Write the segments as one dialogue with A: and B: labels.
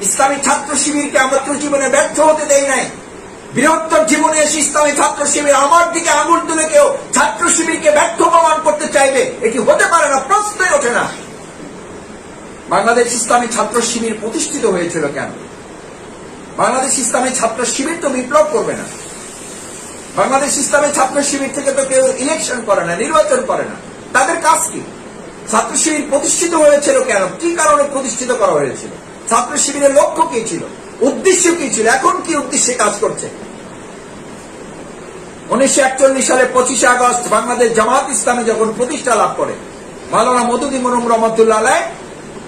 A: ইসলামী ছাত্র শিবিরকে আমরা তো জীবনে ব্যর্থ হতে দেই নাই। বৃহত্তর জীবনে এসে ইসলামী ছাত্র শিবির আমার দিকে আঙুল তুলে কেউ ছাত্র শিবিরকে ব্যর্থ প্রমাণ করতে চাইবে, এটি হতে পারে না, প্রশ্নই ওঠে না। বাংলাদেশ ইসলামী ছাত্র শিবির প্রতিষ্ঠিত হয়েছিল কেন? বাংলাদেশ ইসলামী ছাত্র শিবির তো বিপ্লব করবে না। বাংলাদেশ ইসলামী ছাত্র শিবির থেকে তো কেউ ইলেকশন করে না, নির্বাচন করে না। তাদের কাজ কি? ছাত্র শিবির প্রতিষ্ঠিত হয়েছিল কেন? কি কারণে প্রতিষ্ঠিত করা হয়েছিল? ছাত্র শিবিরের লক্ষ্য কি ছিল? উদ্দেশ্য কি ছিল? এখন কি উদ্দেশ্যে কাজ করছে? 1941 সালে 25 আগস্ট বাংলাদেশ জামাত ইসলামী যখন প্রতিষ্ঠা লাভ করে, মাওলানা মওদুদী মরহুম রহমাতুল্লাহ আলাইহ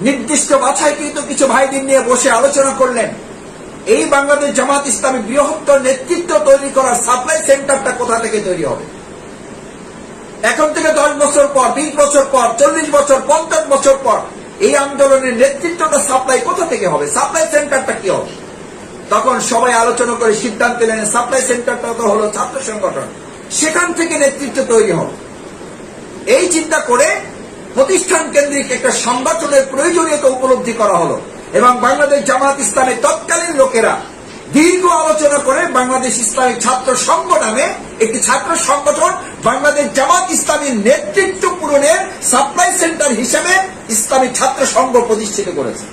A: নির্দিষ্ট বাছাইকৃত কিছু ভাইদের নিয়ে বসে আলোচনা করলেন, এই বাংলাদেশ জামাত ইসলামী বৃহত্তর নেতৃত্ব তৈরি করার সাপ্লাই সেন্টারটা কোথা থেকে তৈরি হবে? এখন থেকে 10 বছর পর, 20 বছর পর, 40 বছর, 50 বছর পর এই আন্দোলনের নেতৃত্বটা সাপ্লাই কোথা থেকে হবে? সাপ্লাই সেন্টারটা কি হবে? তখন সবাই আলোচনা করে সিদ্ধান্ত নিলেন সাপ্লাই সেন্টারটা তো হলো ছাত্র সংগঠন, সেখান থেকে নেতৃত্ব তৈরি হবে। এই চিন্তা করে প্রতিষ্ঠান কেন্দ্রিক একটা সংগঠনের প্রয়োজনীয়তা উপলব্ধি করা হলো এবং বাংলাদেশ জামাত ইসলামের তৎকালীন লোকেরা দীর্ঘ আলোচনা করে বাংলাদেশ ইসলামী ছাত্র সংঘ নামে একটি ছাত্র সংগঠন বাংলাদেশ জামাত ইসলামীর নেতৃত্ব পূরণের সাপ্লাই সেন্টার হিসেবে ইসলামী ছাত্র সংঘ প্রতিষ্ঠিত করেছে।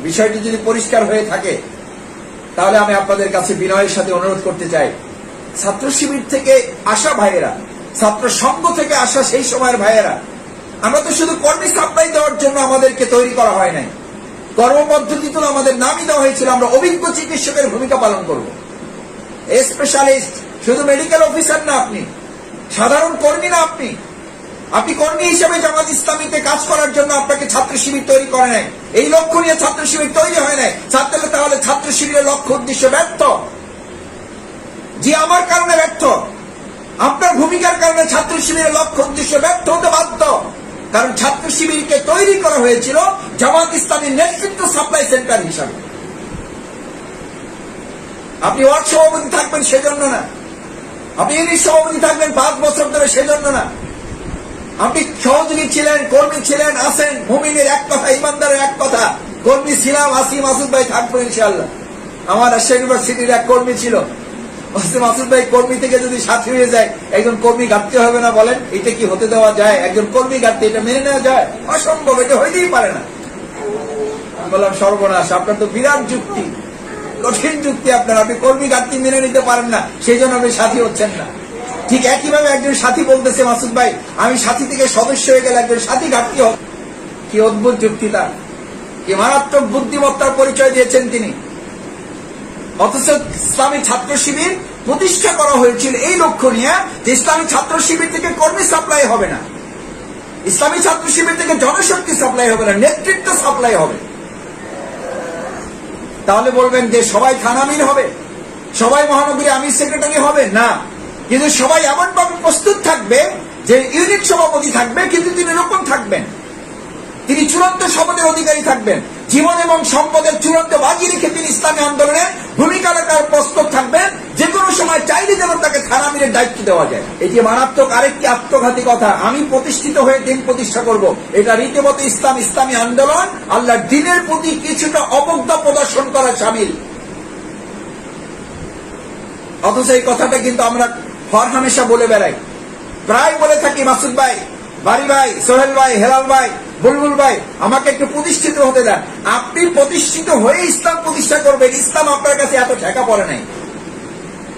A: বিষয়টি যদি পরিষ্কার হয়ে থাকে তাহলে আমি আপনাদের কাছে বিনয়ের সাথে অনুরোধ করতে চাই, ছাত্র শিবির থেকে আসা ভাইয়েরা, ছাত্র সংঘ থেকে আসা সেই সময়ের ভাইয়েরা, আমরা তো শুধু কর্মী সাপ্লাই দেওয়ার জন্য আমাদেরকে তৈরি করা হয় নাই। কর্মপদ্ধতিতে আমাদের নামই দেওয়া হয়েছিল আমরা অভিজ্ঞ চিকিৎসকের ভূমিকা পালন করব। স্পেশালিস্ট, শুধু মেডিকেল অফিসার না, আপনি সাধারণ কর্মী না, আপনি কর্মী হিসেবে জামাত ইসলামীতে কাজ করার জন্য আপনাকে ছাত্র শিবির তৈরি করে নাই। এই লক্ষ্য নিয়ে ছাত্র শিবির তৈরি হয় নাই। তাহলে ছাত্র শিবিরের লক্ষ্য উদ্দেশ্য ব্যর্থ। জি, আমার কারণে ব্যর্থ, আপনার ভূমিকার কারণে ছাত্র শিবিরের লক্ষ্য উদ্দেশ্য ব্যর্থ হতে বাধ্য। কারণ ছাত্র শিবিরকে তৈরি করা হয়েছিল জামাত ইসলামীর নেতৃত্ব সাপ্লাই সেন্টার হিসাবে। আপনি ওয়ার্ড সভাপতি থাকবেন সেজন্য না, আপনি ইউনিট সভাপতি থাকবেন 5 বছর ধরে সেজন্য না, আপনি সহযোগী ছিলেন, কর্মী ছিলেন, আছেন। মুমিনের এক কথা, ইমানদারের এক কথা, কর্মী ছিলাম, আসি, মাসুদ ভাই থাকবো ইনশাআল্লাহ। আমার রাজশাহী ইউনিভার্সিটির এক কর্মী ছিল, মাসুদ ভাই কর্মী থেকে যদি সাথী হয়ে যায়, একজন কর্মী ঘাটতে হবে না? বলেন, এটা কি হতে দেওয়া যায়? একজন কর্মী ঘাটতে এটা মেনে নেওয়া যায়? অসম্ভব, এটা হইতেই পারে না। আমি বললাম সর্বনাশ, আপনার তো বিরাট যুক্তি, কঠিন যুক্তি আপনার। আপনি কর্মী ঘাটতি মেনে নিতে পারেন না, সেই জন্য আপনি সাথী হচ্ছেন না। ঠিক একইভাবে একজন সাথী বলতেছে, মাসুদ ভাই আমি সাথী থেকে সদস্য হয়ে গেলে একজন সাথী ঘাটতি হবে। কি অদ্ভুত যুক্তি তার, কি মারাত্মক বুদ্ধিমত্তার পরিচয় দিয়েছেন তিনি। অথচ ইসলামী ছাত্র শিবির প্রতিষ্ঠা করা হয়েছিল এই লক্ষ্য নিয়ে যে ইসলামী ছাত্র শিবির থেকে কর্মী সাপ্লাই হবে না, ইসলামী ছাত্র শিবির থেকে জনশক্তি সাপ্লাই হবে না, নেতৃত্ব সাপ্লাই হবে। তাহলে বলবেন যে সবাই থানা আমির হবে, সবাই মহানগরী আমির সেক্রেটারি হবে না, কিন্তু সবাই এমন ভাবে প্রস্তুত থাকবে যে ইউনিট সভাপতি থাকবে, কিন্তু তিনি এরকম থাকবেন, তিনি চূড়ান্ত শপথের অধিকারী থাকবেন, জীবন এবং সম্পদের চূড়ান্ত বাজি রেখে তিনি ইসলামী আন্দোলনের ভূমিকা রাখার প্রস্তুত থাকবেন, যে কোনো সময় চাইলে যেন তাকে থানা আমিরের দায়িত্ব দেওয়া যায়। এটি মারাত্মক আরেকটি আত্মঘাতী কথা। আমি প্রতিষ্ঠিত হয়ে দিন প্রতিষ্ঠা করব, এটা রীতিমতো ইসলামী আন্দোলন আল্লাহর দ্বীনের প্রতি কিছুটা অবজ্ঞা প্রদর্শন করা শামিল। অথচ এই কথাটা কিন্তু আমরা হরহামেশা বলে বেড়াই, প্রায় বলে থাকি, মাসুদ ভাই, বাড়ি ভাই, সোহেল ভাই, হেলাল ভাই, বুলবুল ভাই, আমাকে একটু প্রতিষ্ঠিত হতে দেন। আপনি প্রতিষ্ঠিত হয়ে ইসলাম প্রতিষ্ঠা করবেন, ইসলাম আপনার কাছে এত ঠেকা পড়ে নাই।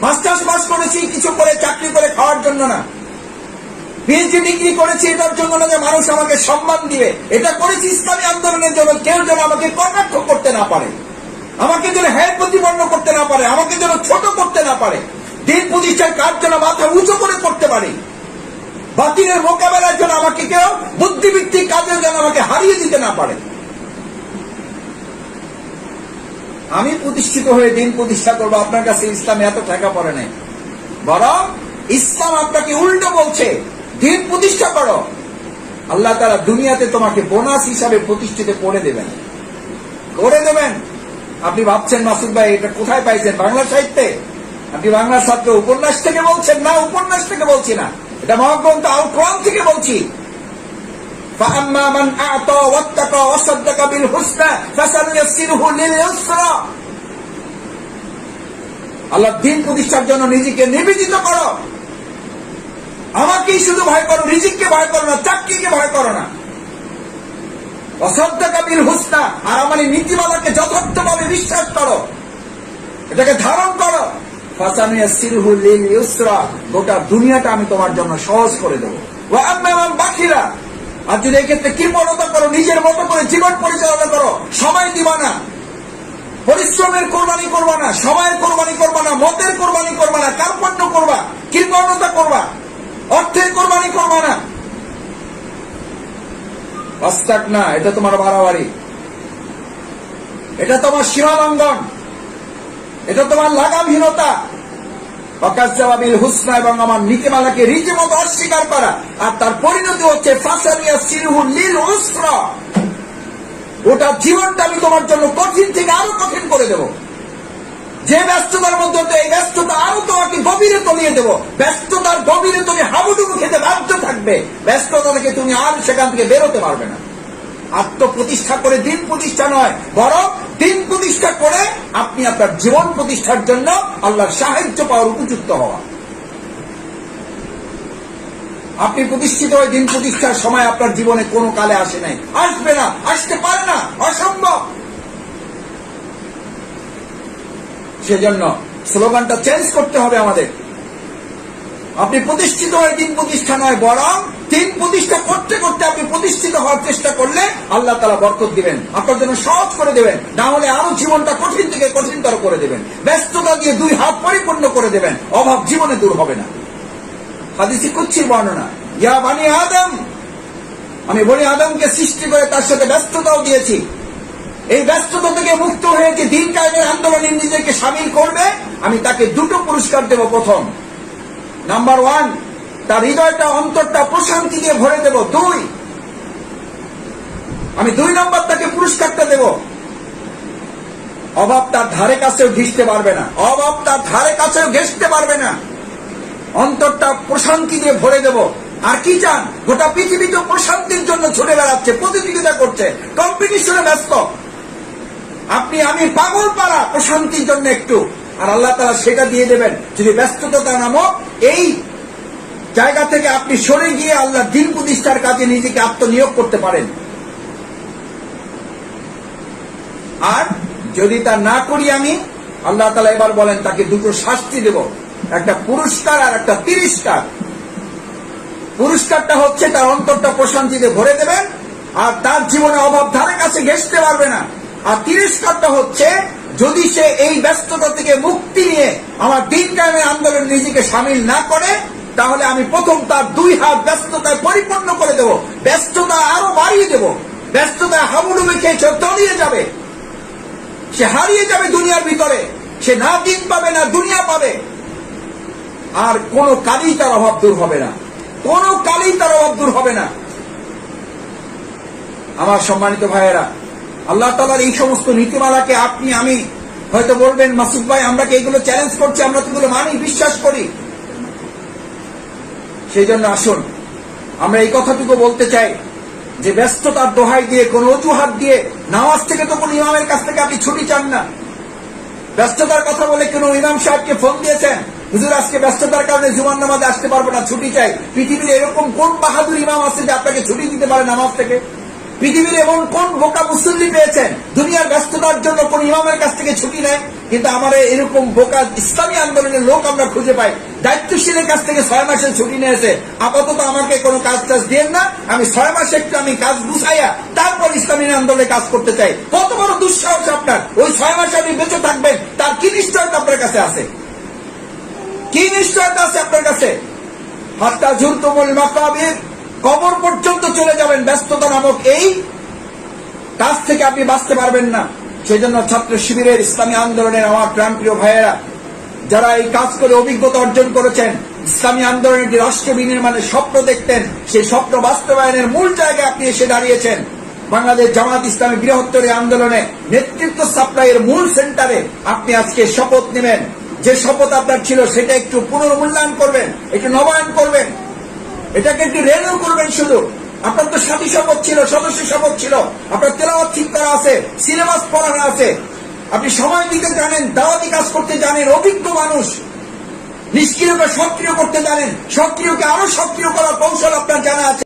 A: মাস্টার্স পাস করেছি কিছু করে চাকরি করে খাওয়ার জন্য না, পিএইচডি ডিগ্রি করেছি এটার জন্য না যে মানুষ আমাকে সম্মান দিবে, এটা করেছি ইসলামী আন্দোলনের জন্য। কেউ যেন আমাকে কটাক্ষ করতে না পারে, আমাকে যেন হ্যাঁ প্রতিপন্ন করতে না পারে, আমাকে যেন ছোট করতে না পারে, দিন প্রতিষ্ঠার কাজ যেন মাথা উঁচু করে করতে পারে, বাতিলের মোকাবেলার জন্য আমাকে কেউ বুদ্ধিভিত্তিক কাজে যেন আমাকে হারিয়ে দিতে না পারে। আমি প্রতিষ্ঠিত হয়ে দিন প্রতিষ্ঠা করবো, আপনার কাছে ইসলাম এত ঠেকা পড়ে নাই। বরং ইসলাম আপনাকে উল্টো বলছে, দিন প্রতিষ্ঠা করো, আল্লাহ তাআলা দুনিয়াতে তোমাকে বোনাস হিসাবে প্রতিষ্ঠিত করে দেবেন। আপনি ভাবছেন মাসুদ ভাই এটা কোথায় পাইছেন? বাংলা সাহিত্যে? আপনি বাংলা ছাত্র, উপন্যাস থেকে বলছেন? না, উপন্যাস থেকে বলছি না, এটা মহাগ্রন্থ আল কোরআন থেকে বলছি। فأما من أعطى واتقى وصدق بالحسنى فسنيسره لليسرى। আল্লাহ দিন প্রতিষ্ঠার জন্য নিজেকে নিবেদিত করো, আমাকেই শুধু ভয় করো, রিজিককে ভয় করো না, চাকরিকে ভয় করো না। ওয়াসাদ্দাকা বিল হুসনা, আর আমার এই নীতিমালাকে যথার্থভাবে বিশ্বাস করো, এটাকে ধারণ করো। ফাসানুয়াসসিরহু লিল ইউসরা, গোটা দুনিয়াটা আমি তোমার জন্য সহজ করে দেবো। ওয়া আম্মা মান বাখিলা, আর যদি এক্ষেত্রে কৃপণতা করো, নিজের মতো করে জীবন পরিচালনা করো, সময় দিবা না, পরিশ্রমের কোরবানি করবা না, সময়ের কোরবানি করবা না, মতের কোরবানি করবা না, কার্পণ্য করবা, কৃপণতা করবা, অর্থের কোরবানি করবা না, অস্তাক না, এটা তোমার বাড়াবাড়ি, এটা তোমার সীমা লঙ্ঘন, এটা তোমার লাগামহীনতা। ওয়াকাজ্জাবা বিল হুসনা, এবং আমার নীতিমালাকে রীতিমতো অস্বীকার করা, আর তার পরিণতি হচ্ছে ফাসানুয়াসসিরহু লিল উসরা, ওটা জীবনটা আমি তোমার জন্য কঠিন থেকে আরো কঠিন করে দেব। যে ব্যস্ততার মধ্যে এই ব্যস্ততা আরো তোমাকে গভীরে তলিয়ে দেব, ব্যস্ততার গভীরে তুমি হাবুডুবু খেতে বাধ্য থাকবে, ব্যস্ততা থেকে তুমি আর সেখান থেকে বেরোতে পারবে না। আত্মপ্রতিষ্ঠা করে দিন প্রতিষ্ঠা নয়, বরং দিন প্রতিষ্ঠা করে আপনি আপনার জীবন প্রতিষ্ঠার জন্য আল্লাহর সাহায্য পাওয়ার উপযুক্ত হওয়া। আপনি প্রতিষ্ঠিত হয়ে দিন প্রতিষ্ঠার সময় আপনার জীবনে কোনো কালে আসে নাই, আসবে না, আসতে পারে না, অসম্ভব। সেজন্য স্লোগানটা চেঞ্জ করতে হবে আমাদের। আপনি প্রতিষ্ঠিত হয়ে দিন প্রতিষ্ঠা নয়, বরং দিন প্রতিষ্ঠা করতে করতে আপনি প্রতিষ্ঠিত হওয়ার চেষ্টা করলে আল্লাহ তাআলা বরকত দিবেন, আপনার জন্য সহজ করে দেবেন, না হলে আরো জীবনটা কঠিন থেকে কঠিনতর করে দেবেন, ব্যস্ততা দিয়ে দুই হাত পরিপূর্ণ করে দেবেন, অভাব জীবনে দূর হবে না। হাদিসে কুদসির বর্ণনা, ইয়া বানি আদম, আমি বনি আদমকে সৃষ্টি করে তার সাথে ব্যস্ততাও দিয়েছি, এই ব্যস্ততা থেকে মুক্ত হয়ে যে দিন কায়েমের আন্দোলনে নিজেকে শামিল করবে, আমি তাকে দুটো পুরস্কার দেব। প্রথম, নাম্বার 1, তার হৃদয়টা অন্তরটা প্রশান্তি দিয়ে ভরে দেব। 2, আমি 2 নম্বর তাকে পুরস্কারটা দেব, অভাব তার ধারে কাছেও ঘেঁষতে পারবে না, অভাব তার ধারে কাছেও ঘেঁষতে পারবে না, অন্তরটা প্রশান্তি দিয়ে ভরে দেব। আর কি চান? গোটা পৃথিবী তো প্রশান্তির জন্য ছুটে বেড়াচ্ছে, প্রতিযোগিতা করছে, কম্পিটিশনে ব্যস্ত, আপনি আমি পাগল পাড়া প্রশান্তির জন্য একটু, আর আল্লাহ তাআলা সেটা দিয়ে দেবেন যদি ব্যস্ততা নামক এই জায়গা থেকে আপনি সরে গিয়ে আল্লাহ দিন প্রতিষ্ঠার কাজে নিজেকে আত্মনিয়োগ করতে পারেন। আর যদি তা না করি আমি, আল্লাহ তাআলা এবার বলেন তাকে দুটো শাস্তি দেব, একটা পুরস্কার আর একটা তিরস্কার। পুরস্কারটা হচ্ছে তার অন্তরটা প্রশান্তিতে ভরে দেবেন, আর তার জীবনে অভাব ধারে কাছে ঘেঁষতে পারবে না। আর তিরস্কারটা হচ্ছে যদি সে এই ব্যস্ততা থেকে মুক্তি নিয়ে আমার দিন কায়েমের আন্দোলনে নিজেকে সামিল না করে, তাহলে আমি প্রথম তার 2 হাত ব্যস্ততায় পরিপূর্ণ করে দেব, ব্যস্ততা আরো বাড়িয়ে দেব, ব্যস্ততা হাবুডুবু খেয়ে তলিয়ে যাবে, সে হারিয়ে যাবে দুনিয়ার ভিতরে, সে না দিন পাবে না দুনিয়া পাবে, আর কোনো কালেই তার অভাব দূর হবে না, কোনো কালেই তার অভাব দূর হবে না। আমার সম্মানিত ভাইয়েরা, আল্লাহ তাআলার এই সমস্ত নীতিমালাকে আপনি আমি হয়তো বলবেন, মাসুদ ভাই আমরা কি এগুলো চ্যালেঞ্জ করছি, আমরা তো এগুলো মানি, বিশ্বাস করি। সেই জন্য আসুন আমরা এই কথাটুকু বলতে চাই যে ব্যস্ততার দোহাই দিয়ে, কোন অজুহাত দিয়ে, নামাজ থেকে তো কোন ইমামের কাছ থেকে আপনি ছুটি চান না। ব্যস্ততার কথা বলে কোন ইমাম সাহেবকে ফোন দিয়েছেন, হুজুর আজকে ব্যস্ততার কারণে জুমার নামাজে আসতে পারবো না, ছুটি চাই। পৃথিবীর এরকম কোন বাহাদুর ইমাম আছে যে আপনাকে ছুটি দিতে পারে নামাজ থেকে? পৃথিবীর এমন কোন বোকা মুসল্লি পেয়েছেন দুনিয়ার ব্যস্ততার জন্য কোন ইমামের কাছ থেকে ছুটি নেয়? কিন্তু আমার এরকম বোকা ইসলামী আন্দোলনের লোক আমরা খুঁজে পাই, দায়িত্বশীলের কাছ থেকে 6 মাসের ছুটি নিয়েছে, আপাতত আমাকে কোনো কাজ টাজ দিয়েন না, আমি 6 মাসে একটু আমি কাজ গুছাইয়া তারপর ইসলামী আন্দোলনে কাজ করতে চাই। কত বড় দুঃসাহস আপনার! ওই 6 মাসে আপনি বেঁচে থাকবেন, তার কি নিশ্চয়তা আপনার কাছে আছে? কি নিশ্চয়তা আছে আপনার কাছে? হাত্তা জুরতুমুল মাকাবির, কবর পর্যন্ত চলে যাবেন, ব্যস্ততা নামক এই কাজ থেকে আপনি বাঁচতে পারবেন না। সেই জন্য ছাত্র শিবিরের ইসলামী আন্দোলনের আমার প্রাণপ্রিয় ভাইয়েরা, যারা এই কাজ করে অভিজ্ঞতা অর্জন করেছেন, ইসলামী আন্দোলনের যে রাষ্ট্র বিনির্মাণের স্বপ্ন দেখতেন, সেই স্বপ্ন বাস্তবায়নের মূল জায়গায় আপনি এসে দাঁড়িয়েছেন। বাংলাদেশ জামাত ইসলামী বৃহত্তর আন্দোলনে নেতৃত্ব সাপ্লাইয়ের মূল সেন্টারে আপনি আজকে শপথ নেবেন। যে শপথ আপনার ছিল সেটা একটু পুনর্মূল্যায়ন করবেন, একটু নবায়ন করবেন, এটাকে একটু রেনিউ করবেন। শুধু আপনার তো সাথী শপথ ছিল, সদস্য শপথ ছিল, আপনার তেলাওয়াত ঠিক করা আছে, সিলেবাস পড়ানো আছে, আপনি সময় দিতে জানেন, দাওয়াতি কাজ করতে জানেন, অভিজ্ঞ মানুষ, নিষ্ক্রিয়কে সক্রিয় করতে জানেন, সক্রিয়কে আরো সক্রিয় করার কৌশল আপনার জানা আছে।